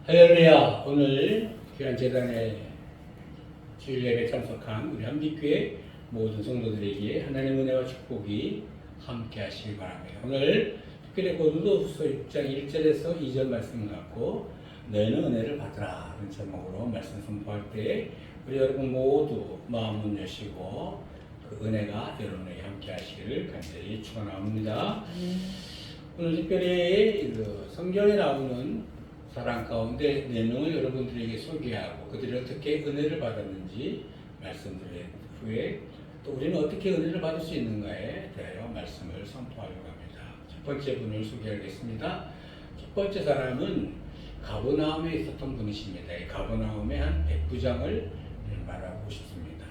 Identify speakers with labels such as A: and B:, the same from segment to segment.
A: 할렐루야. 오늘 귀한재단의 주일 예배 참석한 우리 한빛교회 모든 성도들에게 하나님의 은혜와 축복이 함께 하시길 바랍니다. 오늘 특별히 고린도후서 6장 1절에서 2절 말씀을 갖고 너희는 은혜를 받으라 그런 제목으로 말씀 선포할 때 우리 여러분 모두 마음을 여시고 그 은혜가 여러분에게 함께 하시기를 간절히 축원합니다. 오늘 특별히 성경에 나오는 사랑 가운데 4명을 여러분들에게 소개하고 그들이 어떻게 은혜를 받았는지 말씀드린 후에 또 우리는 어떻게 은혜를 받을 수 있는가에 대하여 말씀을 선포하려고 합니다. 첫 번째 분을 소개하겠습니다. 첫 번째 사람은 가버나움에 있었던 분이십니다. 이 가버나움의 한 백부장을 말하고 싶습니다.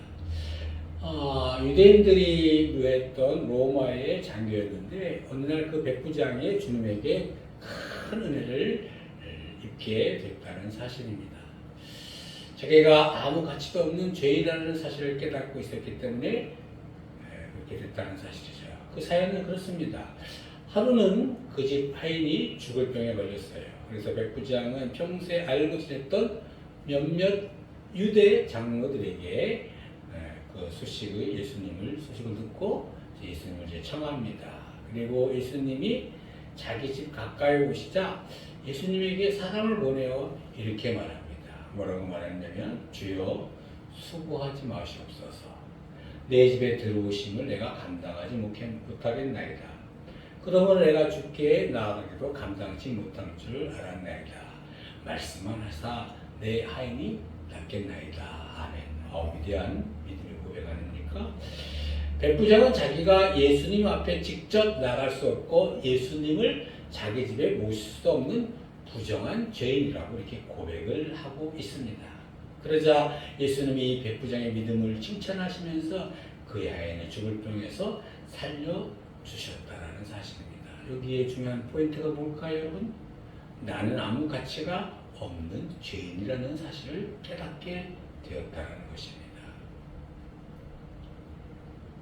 A: 유대인들이 누했던 로마의 장교였는데 어느 날 그 백부장이 주님에게 큰 은혜를 입게 됐다는 사실입니다. 자기가 아무 가치도 없는 죄인이라는 사실을 깨닫고 있었기 때문에 그렇게 됐다는 사실이죠. 그 사연은 그렇습니다. 하루는 그 집 하인이 죽을 병에 걸렸어요. 그래서 백부장은 평소에 알고 지냈던 몇몇 유대 장로들에게 그 소식을 듣고 예수님을 청합니다. 그리고 예수님이 자기 집 가까이 오시자 예수님에게 사람을 보내어 이렇게 말합니다. 뭐라고 말했냐면 주여 수고하지 마시옵소서. 내 집에 들어오심을 내가 감당하지 못하겠나이다. 그러므로 내가 주께 나아가기도 감당치 못한 줄 알았나이다. 말씀만 하사 내 하인이 낫겠나이다. 아멘. 위대한 믿음의 고백 아닙니까? 백부장은 자기가 예수님 앞에 직접 나갈 수 없고 예수님을 자기 집에 모실 수 없는 부정한 죄인이라고 이렇게 고백을 하고 있습니다. 그러자 예수님이 이 백부장의 믿음을 칭찬하시면서 그의 하인을 죽을 병에서 살려주셨다라는 사실입니다. 여기에 중요한 포인트가 뭘까요, 여러분? 나는 아무 가치가 없는 죄인이라는 사실을 깨닫게 되었다는 것입니다.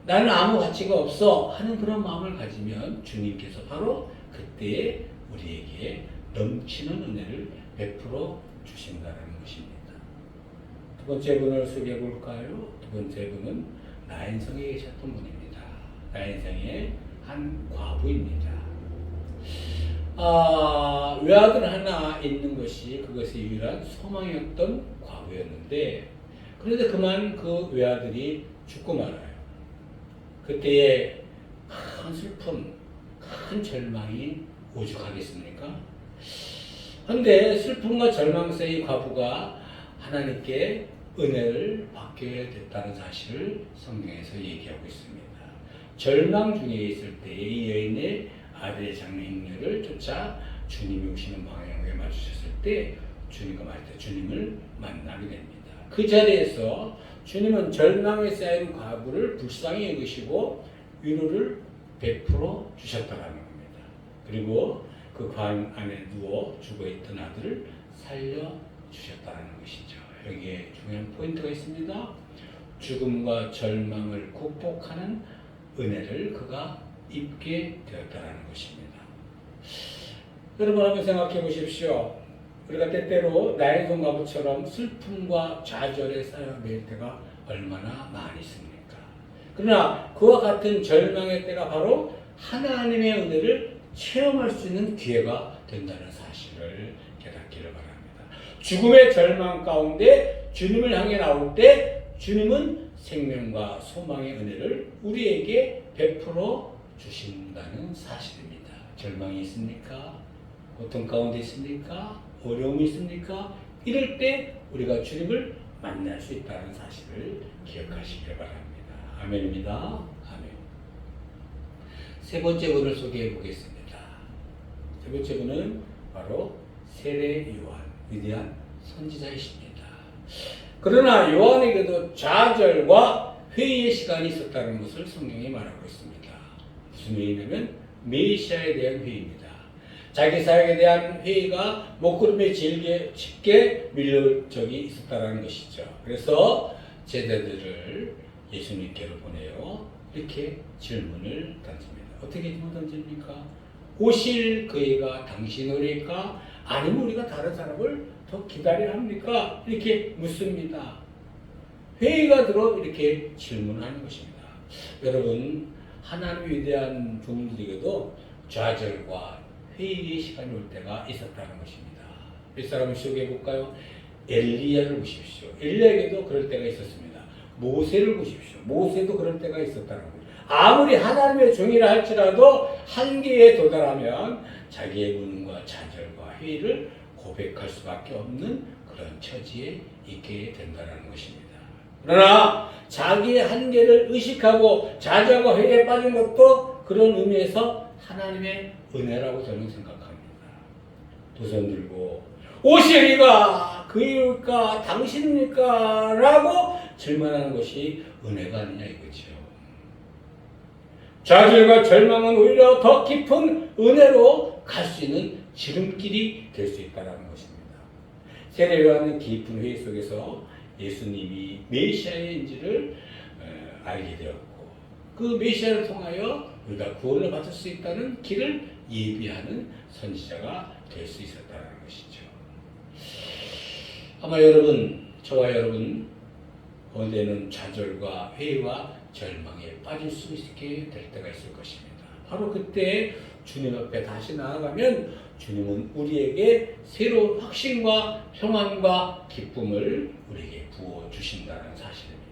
A: 나는 아무 가치가 없어 하는 그런 마음을 가지면 주님께서 바로 그때에 우리에게 넘치는 은혜를 베풀어 주신다는 것입니다. 두 번째 분을 소개해 볼까요? 두 번째 분은 나인성에 계셨던 분입니다. 나인성의 한 과부입니다. 외아들 하나 있는 것이 그것의 유일한 소망이었던 과부였는데 그런데 그만 그 외아들이 죽고 말아요. 그때에 큰 슬픔, 큰 절망이 오죽하겠습니까? 그런데 슬픔과 절망 사이 과부가 하나님께 은혜를 받게 됐다는 사실을 성경에서 얘기하고 있습니다. 절망 중에 있을 때 이 여인의 아들의 장례를 쫓아 주님이 오시는 방향에 맞추셨을 때 주님을 만나게 됩니다. 그 자리에서 주님은 절망에 쌓인 과부를 불쌍히 여기시고 위로를 베풀어 주셨다는 겁니다. 그리고 그 관 안에 누워 죽어있던 아들을 살려주셨다는 것이죠. 여기에 중요한 포인트가 있습니다. 죽음과 절망을 극복하는 은혜를 그가 입게 되었다는 것입니다. 여러분 한번 생각해 보십시오. 우리가 때때로 나인성 과부처럼 슬픔과 좌절에 쌓여 매일 때가 얼마나 많이 있습니까? 그러나 그와 같은 절망의 때가 바로 하나님의 은혜를 체험할 수 있는 기회가 된다는 사실을 깨닫기를 바랍니다. 죽음의 절망 가운데 주님을 향해 나올 때 주님은 생명과 소망의 은혜를 우리에게 베풀어 주신다는 사실입니다. 절망이 있습니까? 고통 가운데 있습니까? 어려움이 있습니까? 이럴 때 우리가 주님을 만날 수 있다는 사실을 기억하시길 바랍니다. 아멘입니다. 아멘. 세 번째 분을 소개해 보겠습니다. 세 번째 분은 바로 세례 요한, 위대한 선지자이십니다. 그러나 요한에게도 좌절과 회의의 시간이 있었다는 것을 성경이 말하고 있습니다. 무슨 회의냐면 메시아에 대한 회의입니다. 자기 사역에 대한 회의가 목구름에 짙게 밀릴 적이 있었다는 것이죠. 그래서 제자들을 예수님께로 보내요. 이렇게 질문을 던집니다. 어떻게 질문 던집니까? 오실 그이가 당신으로일까? 아니면 우리가 다른 사람을 더 기다려야 합니까? 이렇게 묻습니다. 회의가 들어 이렇게 질문하는 것입니다. 여러분, 하나님에 대한 종들에게도 좌절과 회의의 시간이 올 때가 있었다는 것입니다. 몇 사람을 소개해 볼까요? 엘리야를 보십시오. 엘리야에게도 그럴 때가 있었습니다. 모세를 보십시오. 모세도 그럴 때가 있었다는 거예요. 아무리 하나님의 종이라 할지라도 한계에 도달하면 자기의 무능과 좌절과 회의를 고백할 수밖에 없는 그런 처지에 있게 된다는 것입니다. 그러나 자기의 한계를 의식하고 좌절과 회의에 빠진 것도 그런 의미에서 하나님의 은혜라고 저는 생각합니다. 두 손 들고 오시리가 그일까 당신입니까? 라고 질문하는 것이 은혜가 아니냐 이거죠. 좌절과 절망은 오히려 더 깊은 은혜로 갈 수 있는 지름길이 될 수 있다는 것입니다. 세례요한은 깊은 회의 속에서 예수님이 메시아인지를 알게 되었고 그 메시아를 통하여 우리가 구원을 받을 수 있다는 길을 예비하는 선지자가 될 수 있었다는 것이죠. 아마 여러분, 저와 여러분 언제는 좌절과 회의와 절망에 빠질 수 있게 될 때가 있을 것입니다. 바로 그때 주님 앞에 다시 나아가면 주님은 우리에게 새로운 확신과 평안과 기쁨을 우리에게 부어주신다는 사실입니다.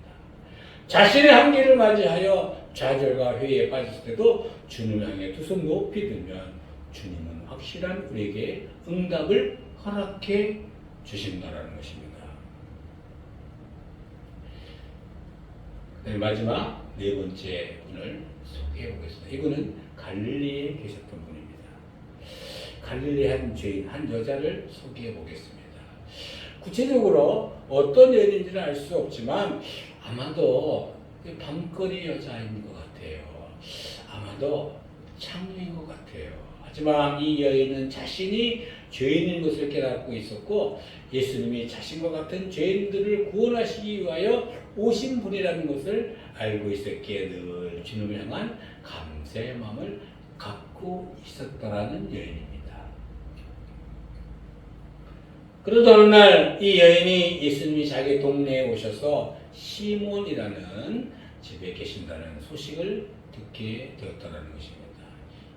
A: 자신의 한계를 맞이하여 좌절과 회의에 빠졌을 때도 주님을 향해 두 손 높이 들면 주님은 확실한 우리에게 응답을 허락해 주신다는 것입니다. 네, 마지막 네 번째 분을 소개해 보겠습니다. 이분은 갈릴리에 계셨던 분입니다. 갈릴리 한 죄인, 한 여자를 소개해 보겠습니다. 구체적으로 어떤 여인인지는 알 수 없지만 아마도 밤거리 여자인 것 같아요. 아마도 창녀인 것 같아요. 하지만 이 여인은 자신이 죄인인 것을 깨닫고 있었고 예수님이 자신과 같은 죄인들을 구원하시기 위하여 오신 분이라는 것을 알고 있었기에 늘 주님을 향한 감사의 마음을 갖고 있었다라는 여인입니다. 그러던 어느 날 이 여인이 예수님이 자기 동네에 오셔서 시몬이라는 집에 계신다는 소식을 듣게 되었다는 것입니다.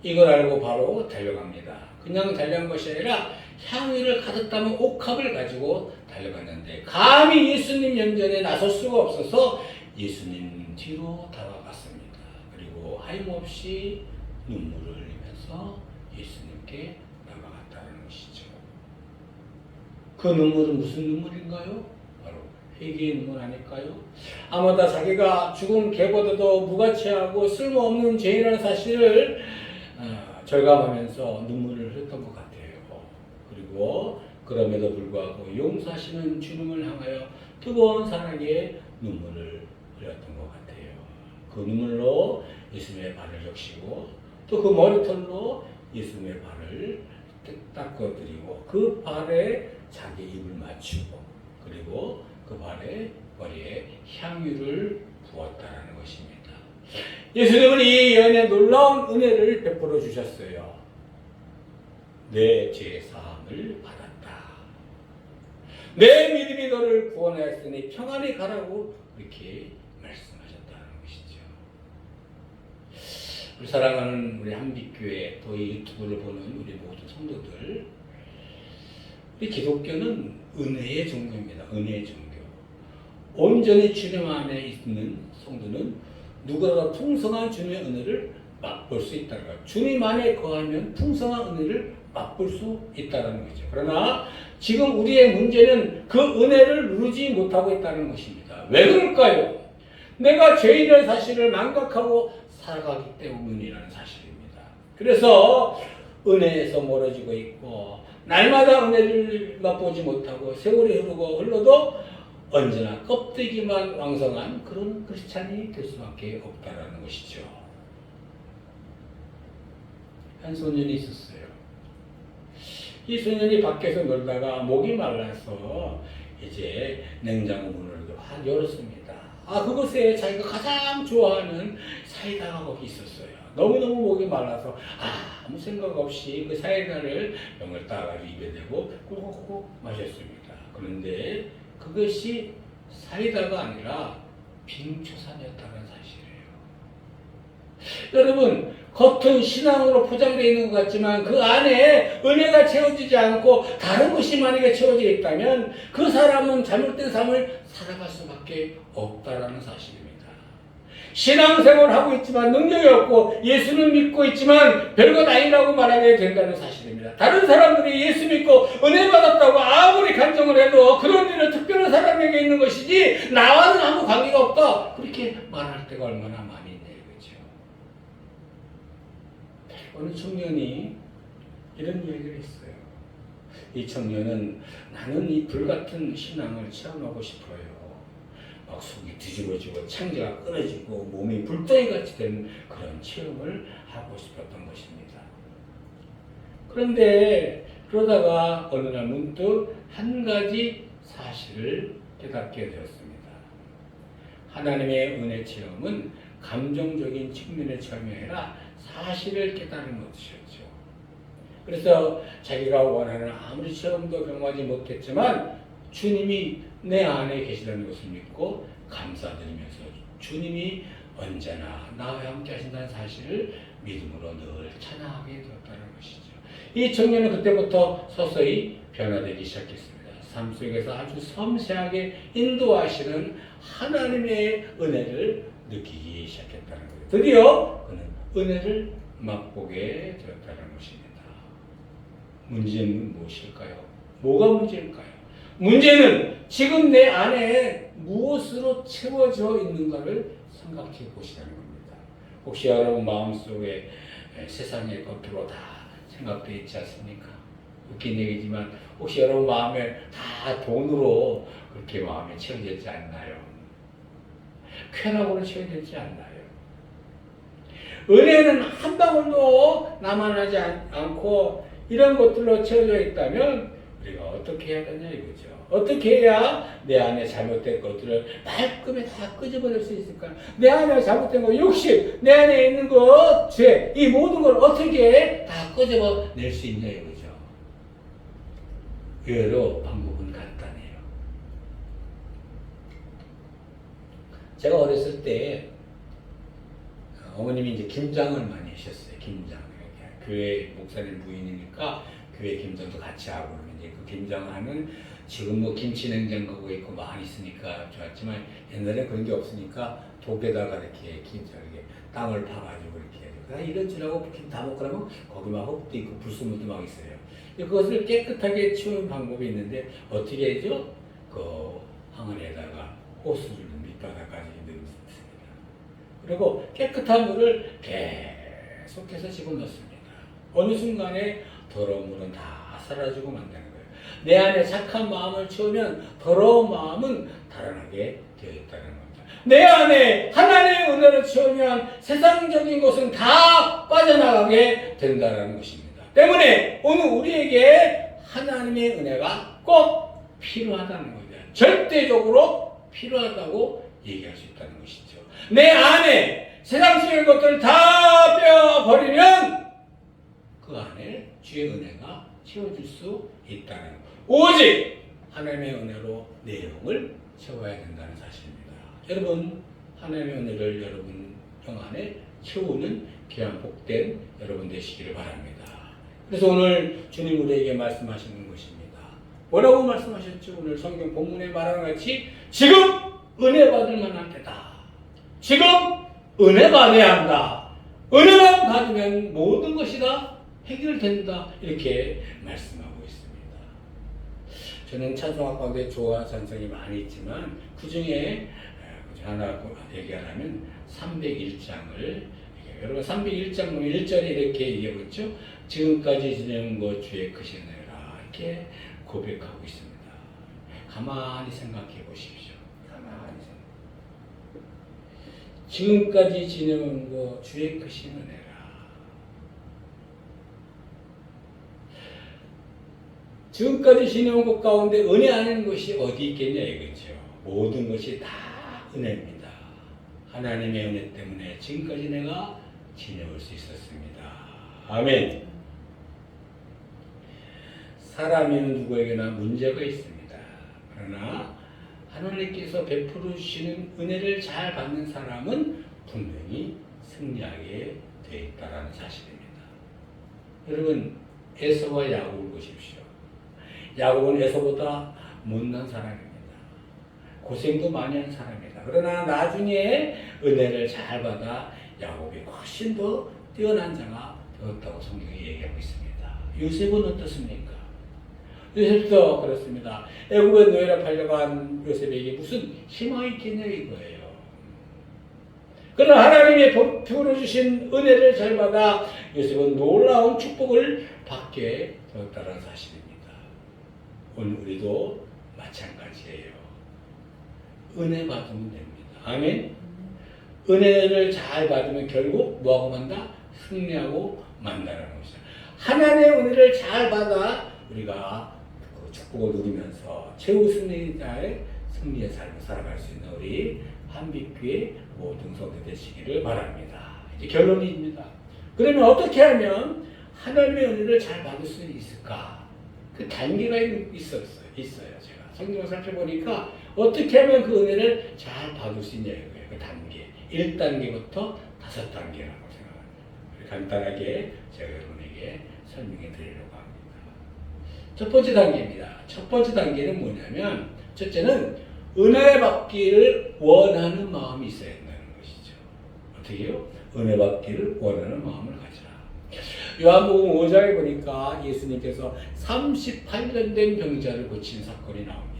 A: 이걸 알고 바로 달려갑니다. 그냥 달려간 것이 아니라 향유를 가득 담은 옥합을 가지고 달려갔는데 감히 예수님 연전에 나설 수가 없어서 예수님 뒤로 다가갔습니다. 그리고 하염없이 눈물을 흘리면서 예수님께 나아갔다는 것이죠. 그 눈물은 무슨 눈물인가요? 바로 회개의 눈물 아닐까요? 아마도 자기가 죽은 개보다도 무가치하고 쓸모없는 죄인이라는 사실을 절감하면서 눈물을 흘렸던 것 같아요. 그리고 그럼에도 불구하고 용서하시는 주님을 향하여 뜨거운 사랑의 눈물을 흘렸던 것 같아요. 그 눈물로 예수님의 발을 적시고 또 그 머리털로 예수님의 발을 닦아드리고 그 발에 자기 입을 맞추고 그리고 그 발에 머리에 향유를 부었다는 것입니다. 예수님은 이 여인의 놀라운 은혜를 베풀어 주셨어요. 내 죄 사함을 받았다. 내 믿음이 너를 구원하였으니 평안히 가라고 이렇게 말씀하셨다는 것이죠. 우리 사랑하는 우리 한빛교회 또 이 유튜브를 보는 우리 모든 성도들, 우리 기독교는 은혜의 종교입니다. 은혜의 종교. 온전히 주님 안에 있는 성도는 누구라도 풍성한 주님의 은혜를 맛볼 수 있다는 거예요. 주님 안에 거하면 풍성한 은혜를 맛볼 수 있다는 거죠. 그러나 지금 우리의 문제는 그 은혜를 누리지 못하고 있다는 것입니다. 왜 그럴까요? 내가 죄인의 사실을 망각하고 살아가기 때문이라는 사실입니다. 그래서 은혜에서 멀어지고 있고 날마다 은혜를 맛보지 못하고 세월이 흘러도 언제나 껍데기만 왕성한 그런 크리스찬이 될 수밖에 없다는 것이죠. 한 소년이 있었어요. 이 소년이 밖에서 놀다가 목이 말라서 이제 냉장고 문을 열었습니다. 그곳에 자기가 가장 좋아하는 사이다가 거기 있었어요. 너무너무 목이 말라서 아무 생각 없이 그 사이다를 병을 따가지고 입에 대고 꾹꾹꾹 마셨습니다. 그런데 그것이 사이다가 아니라 빙초산이었다는 사실이에요. 여러분, 겉은 신앙으로 포장되어 있는 것 같지만 그 안에 은혜가 채워지지 않고 다른 것이 만약에 채워져 있다면 그 사람은 잘못된 삶을 살아갈 수밖에 없다는 사실입니다. 신앙생활을 하고 있지만 능력이 없고 예수는 믿고 있지만 별것 아니라고 말하게 된다는 사실입니다. 다른 사람들이 예수 믿고 은혜 받았다고 아무리 간증을 해도 그런 일은 특별한 사람에게 있는 것이지 나와는 아무 관계가 없다. 그렇게 말할 때가 얼마나 많이 있네요. 그렇죠? 어느 청년이 이런 얘기를 했어요. 이 청년은 나는 이 불같은 신앙을 체험하고 싶어요. 막 속이 뒤집어지고 창자가 끊어지고 몸이 불덩이같이 된 그런 체험을 하고 싶었던 것입니다. 그런데 그러다가 어느 날 문득 한 가지 사실을 깨닫게 되었습니다. 하나님의 은혜 체험은 감정적인 측면의 체험이 아니라 사실을 깨달은 것이었죠. 그래서 자기가 원하는 아무리 체험도 경험하지 못했지만 주님이 내 안에 계시다는 것을 믿고 감사드리면서 주님이 언제나 나와 함께 하신다는 사실을 믿음으로 늘 찬양하게 되었다는 것이죠. 이 청년은 그때부터 서서히 변화되기 시작했습니다. 삶 속에서 아주 섬세하게 인도하시는 하나님의 은혜를 느끼기 시작했다는 거예요. 드디어 그는 은혜를 맛보게 되었다는 것입니다. 문제는 무엇일까요? 뭐가 문제일까요? 문제는 지금 내 안에 무엇으로 채워져 있는가를 생각해 보시라는 겁니다. 혹시 여러분 마음속에 세상의 것으로 다 생각되어 있지 않습니까? 웃긴 얘기지만 혹시 여러분 마음에 다 돈으로 그렇게 마음에 채워졌지 않나요? 쾌락으로 채워졌지 않나요? 은혜는 한 방울도 남아나지 않고 이런 것들로 채워져 있다면 우리가 어떻게 해야 되냐 이거죠. 어떻게 해야 내 안에 잘못된 것들을 말끔히 다 끄집어낼 수 있을까? 내 안에 잘못된 거, 욕심, 내 안에 있는 것, 죄, 이 모든 걸 어떻게 다 끄집어낼 수 있냐 이거죠. 의외로 방법은 간단해요. 제가 어렸을 때 어머님이 이제 김장을 많이 하셨어요. 김장. 교회 목사님 부인이니까 교회 김장도 같이 하고 그러면 이제 그 김장을 하면 지금 뭐 김치 냉장고가 있고 많이 있으니까 좋았지만 옛날에 그런 게 없으니까 독에다가 이렇게 이렇게 땅을 파가지고 이렇게 그냥 이런저런하고 김 다 먹고 나면 거기 막 흙도 있고 불순물도 막 있어요. 그것을 깨끗하게 치우는 방법이 있는데 어떻게 하죠? 그 항아리에다가 호수를 밑바닥까지 넣습니다. 그리고 깨끗한 물을 계속해서 집어넣습니다. 어느 순간에 더러운 물은 다 사라지고 만다는 거예요. 내 안에 착한 마음을 채우면 더러운 마음은 달아나게 되어 있다는 겁니다. 내 안에 하나님의 은혜를 채우면 세상적인 것은 다 빠져나가게 된다는 것입니다. 때문에 오늘 우리에게 하나님의 은혜가 꼭 필요하다는 거죠. 절대적으로 필요하다고 얘기할 수 있다는 것이죠. 내 안에 세상적인 것들을 다 빼어버리면 그 안에 주의 은혜가 채워질 수 있다는 것. 오직 하나님의 은혜로 내 영을 채워야 된다는 사실입니다. 여러분, 하나님의 은혜를 여러분 영 안에 채우는 귀한 복된 여러분 되시기를 바랍니다. 그래서 오늘 주님 우리에게 말씀하시는 것입니다. 뭐라고 말씀하셨죠? 오늘 성경 본문에 말하는 같이 지금 은혜 받을 만한 때다. 지금 은혜 받아야 한다. 은혜만 받으면 모든 것이 다 해결된다. 이렇게 말씀하고 있습니다. 저는 찬송가 가운데 좋아 찬송이 많이 있지만 그 중에 하나 얘기하라면 301장을 여러분 301장 보면 1절에 이렇게 얘기하고 있죠. 지금까지 지내온 것 주의 크신 은혜라 이렇게 고백하고 있습니다. 가만히 생각해 보십시오. 가만히 생각해. 지금까지 지내온 것 주의 크신 은혜라. 지금까지 지내온 것 가운데 은혜 아닌 것이 어디 있겠냐 이거죠. 모든 것이 다 은혜입니다. 하나님의 은혜 때문에 지금까지 내가 지내올 수 있었습니다. 아멘. 사람에는 누구에게나 문제가 있습니다. 그러나 하나님께서 베풀어 주시는 은혜를 잘 받는 사람은 분명히 승리하게 되어 있다는 사실입니다. 여러분, 에서와 야곱을 보십시오. 야곱은 에서보다 못난 사람입니다. 고생도 많이 한 사람입니다. 그러나 나중에 은혜를 잘 받아 야곱이 훨씬 더 뛰어난 자가 되었다고 성경이 얘기하고 있습니다. 요셉은 어떻습니까? 요셉도 그렇습니다. 애굽에 노예로 팔려간 요셉에게 무슨 희망이 있겠냐 이거예요. 그러나 하나님이 베풀어 주신 은혜를 잘 받아 요셉은 놀라운 축복을 받게 되었다는 사실입니다. 오늘 우리도 마찬가지예요. 은혜 받으면 됩니다. 아멘. 은혜를 잘 받으면 결국 뭐하고 만다? 승리하고 만다라는 것이죠. 하나님의 은혜를 잘 받아 우리가 그 축복을 누리면서 최우승자의 승리의 삶을 살아갈 수 있는 우리 한빛교회 모든 성도 되시기를 바랍니다. 이제 결론입니다. 그러면 어떻게 하면 하나님의 은혜를 잘 받을 수 있을까? 그 단계가 있어요. 제가 성경을 살펴보니까 어떻게 하면 그 은혜를 잘 받을 수 있냐 이거예요. 그 단계. 1단계부터 5단계라고 생각합니다. 간단하게 제가 여러분에게 설명해 드리려고 합니다. 첫 번째 단계입니다. 첫 번째 단계는 뭐냐면 첫째는 은혜 받기를 원하는 마음이 있어야 된다는 것이죠. 어떻게 해요? 은혜 받기를 원하는 마음을 가지라. 요한복음 5장에 보니까 예수님께서 38년 된 병자를 고친 사건이 나옵니다.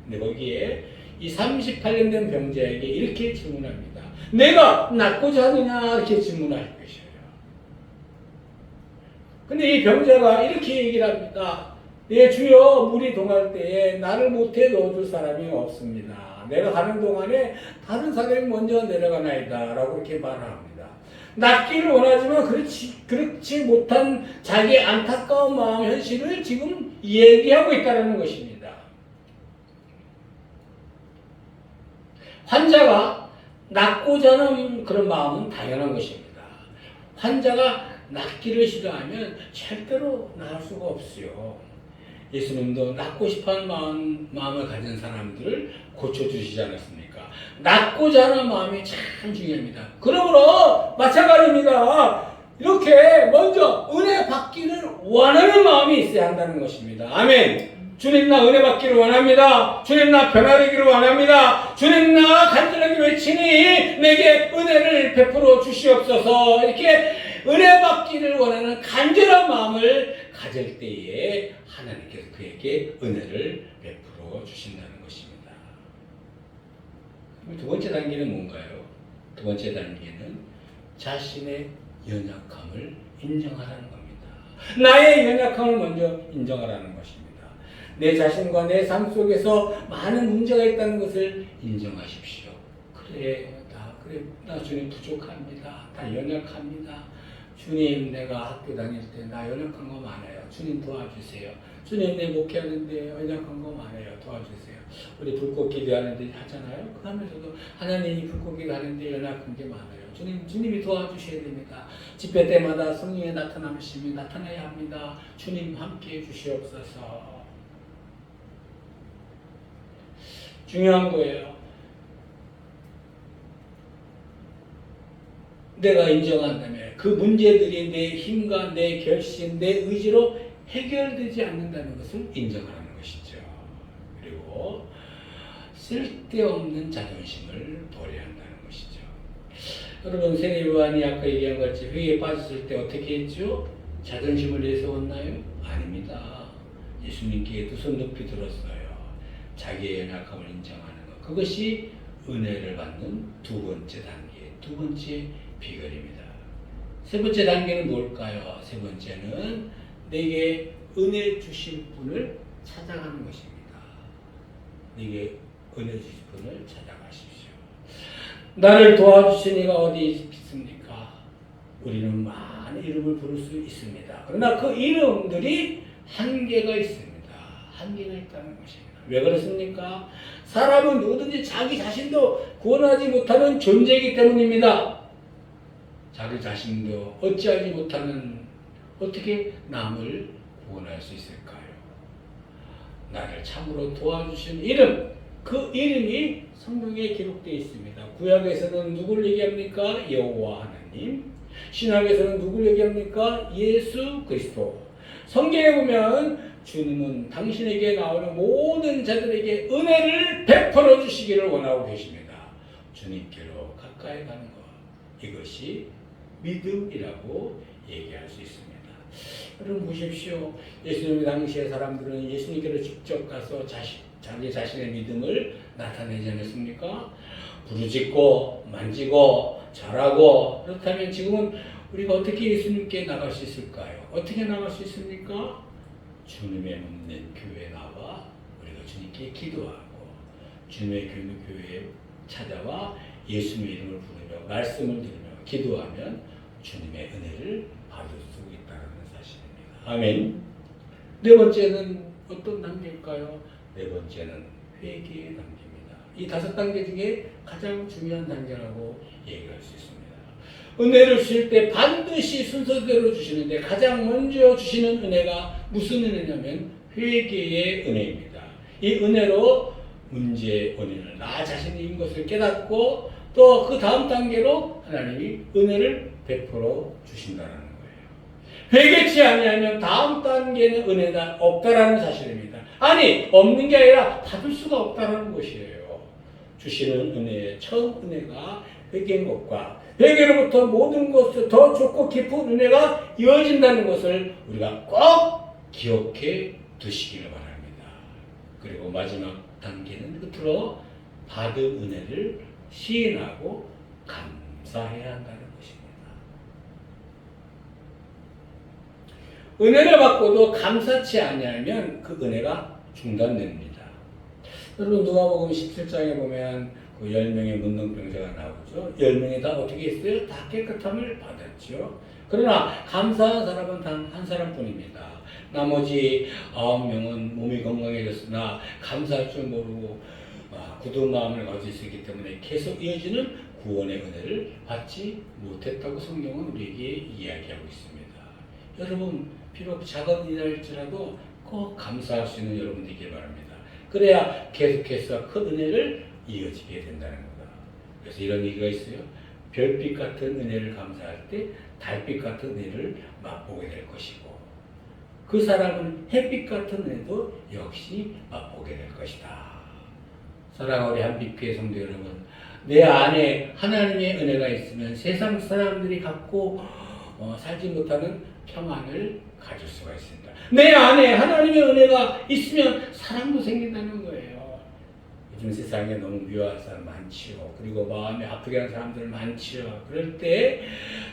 A: 근데 거기에 이 38년 된 병자에게 이렇게 질문합니다. 내가 낫고자 하느냐? 이렇게 질문할 것이에요. 근데 이 병자가 이렇게 얘기를 합니다. 예, 주여, 물이 동할 때에 나를 못해 넣어줄 사람이 없습니다. 내가 가는 동안에 다른 사람이 먼저 내려가나이다. 라고 이렇게 말을 합니다. 낫기를 원하지만 그렇지 못한 자기의 안타까운 마음, 현실을 지금 얘기하고 있다는 것입니다. 환자가 낫고자 하는 그런 마음은 당연한 것입니다. 환자가 낫기를 싫어하면 절대로 나을 수가 없어요. 예수님도 낫고 싶어하는 마음을 가진 사람들을 고쳐주시지 않았습니까? 낫고자 하는 마음이 참 중요합니다. 그러므로 마찬가지입니다. 이렇게 먼저 은혜 받기를 원하는 마음이 있어야 한다는 것입니다. 아멘. 주님 나 은혜 받기를 원합니다. 주님 나 변화되기를 원합니다. 주님 나 간절하게 외치니 내게 은혜를 베풀어 주시옵소서. 이렇게 은혜 받기를 원하는 간절한 마음을 가질 때에 하나님께서 그에게 은혜를 베풀어 주신다는 것입니다. 두 번째 단계는 뭔가요? 두 번째 단계는 자신의 연약함을 인정하라는 겁니다. 나의 연약함을 먼저 인정하라는 것입니다. 내 자신과 내 삶 속에서 많은 문제가 있다는 것을 인정하십시오. 나 주님 부족합니다. 나 연약합니다. 주님, 내가 학교 다닐 때 나 연약한 거 많아요. 주님 도와주세요. 주님, 내 목회하는데 연약한 거 많아요. 도와주세요. 우리 불꽃 기도하는데 하잖아요. 그 하면서도 하나님이 불꽃 기도하는데 연약한 게 많아요. 주님이 도와주셔야 됩니다. 집회 때마다 성령의 나타나심이 나타나야 합니다. 주님 함께 해주시옵소서. 중요한 거예요. 내가 인정한다면 그 문제들이 내 힘과 내 결심, 내 의지로 해결되지 않는다는 것을 인정하는 것이죠. 그리고 쓸데없는 자존심을 버려야 한다는 것이죠. 여러분, 세례 요한이 아까 얘기한 것 같이 회의에 빠졌을 때 어떻게 했죠? 자존심을 내세웠나요? 아닙니다. 예수님께 두 손 높이 들었어요. 자기의 연약함을 인정하는 것. 그것이 은혜를 받는 두 번째 단계, 두 번째 비결입니다. 세 번째 단계는 뭘까요? 세 번째는 내게 은혜 주실 분을 찾아가는 것입니다. 내게 은혜 주실 분을 찾아가십시오. 나를 도와주신 이가 어디 있습니까? 우리는 많은 이름을 부를 수 있습니다. 그러나 그 이름들이 한계가 있습니다. 한계가 있다는 것입니다. 왜 그렇습니까? 사람은 누구든지 자기 자신도 구원하지 못하는 존재이기 때문입니다. 자기 자신도 어찌하지 못하는 어떻게 남을 구원할 수 있을까요? 나를 참으로 도와주신 이름, 그 이름이 성경에 기록되어 있습니다. 구약에서는 누구를 얘기합니까? 여호와 하나님. 신약에서는 누구를 얘기합니까? 예수 그리스도. 성경에 보면 주님은 당신에게 나오는 모든 자들에게 은혜를 베풀어 주시기를 원하고 계십니다. 주님께로 가까이 가는 것, 이것이 믿음이라고 얘기할 수 있습니다. 여러분 보십시오. 예수님 당시의 사람들은 예수님께로 직접 가서 자기 자신의 믿음을 나타내지 않았습니까? 부르짖고 만지고 절하고. 그렇다면 지금은 우리가 어떻게 예수님께 나갈 수 있을까요? 어떻게 나갈 수 있습니까? 주님의 묻는 교회에 나와 우리가 주님께 기도하고 주님의 교회에 찾아와 예수님의 이름을 부르며 말씀을 들으며 기도하면 주님의 은혜를 받을 수 있다는 사실입니다. 아멘. 네 번째는 어떤 단계일까요? 네 번째는 회개의 단계입니다. 이 5단계 중에 가장 중요한 단계라고 얘기할 수 있습니다. 은혜를 주실 때 반드시 순서대로 주시는데 가장 먼저 주시는 은혜가 무슨 은혜냐면 회개의 은혜입니다. 이 은혜로 문제의 원인을 나 자신인 것을 깨닫고 또 그 다음 단계로 하나님이 은혜를 베풀어 주신다는 거예요. 회개치 아니하면 다음 단계는 은혜가 없다라는 사실입니다. 아니, 없는 게 아니라 받을 수가 없다는 것이에요. 주시는 은혜의 처음 은혜가 회개인 것과 회개로부터 모든 것을 더 좋고 깊은 은혜가 이어진다는 것을 우리가 꼭 기억해 두시기를 바랍니다. 그리고 마지막 단계는 끝으로 받은 은혜를 시인하고 감사해야 한다는 것입니다. 은혜를 받고도 감사치 아니하면 그 은혜가 중단됩니다. 여러분 누가복음 17장에 보면 그 10명의 문둥병자가 나오죠. 10명이 다 어떻게 했어요? 다 깨끗함을 받았죠. 그러나 감사한 사람은 단 한 사람뿐입니다. 나머지 9명은 몸이 건강해졌으나 감사할 줄 모르고 굳은 마음을 가지고 있었기 때문에 계속 이어지는 구원의 은혜를 받지 못했다고 성경은 우리에게 이야기하고 있습니다. 여러분 비록 작은 일일지라도 꼭 감사할 수 있는 여러분 되길 바랍니다. 그래야 계속해서 큰 은혜를 이어지게 된다는 거다. 그래서 이런 얘기가 있어요. 별빛 같은 은혜를 감사할 때 달빛 같은 은혜를 맛보게 될 것이고 그 사람은 햇빛 같은 은혜도 역시 맛보게 될 것이다. 사랑하는 우리 한빛교회 성도 여러분, 내 안에 하나님의 은혜가 있으면 세상 사람들이 갖고 살지 못하는 평안을 가질 수가 있습니다. 내 안에 하나님의 은혜가 있으면 사랑도 생긴다는 거예요. 요즘 세상에 너무 미워할 사람 많지요. 그리고 마음이 아프게 하는 사람들 많지요. 그럴 때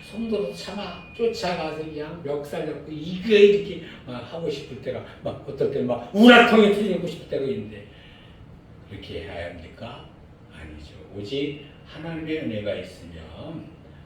A: 성도로 차마 쫓아가서 그냥 멱살 잡고 이거 이렇게 하고 싶을 때가 막 어떨 때는 막 우라통이 터지고 싶을 때가 있는데 그렇게 해야 합니까? 아니죠. 오직 하나님의 은혜가 있으면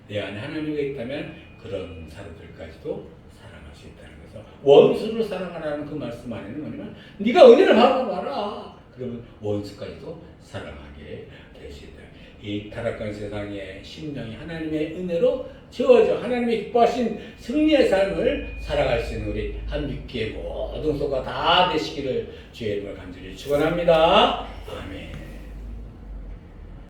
A: 내 안에 하나님이 있다면 그런 사람들까지도 사랑할 수 있다는 거죠. 원수를 사랑하라는 그 말씀 안에는 뭐냐면 네가 은혜를 받아봐라. 그러면 원수까지도 사랑하게 될 수 있다. 이 타락한 세상에 심령이 하나님의 은혜로 채워져 하나님이 기뻐하신 승리의 삶을 살아갈 수 있는 우리 한빛교회 모든 소가 다 되시기를 주의 이름을 간절히 축원합니다. 아멘.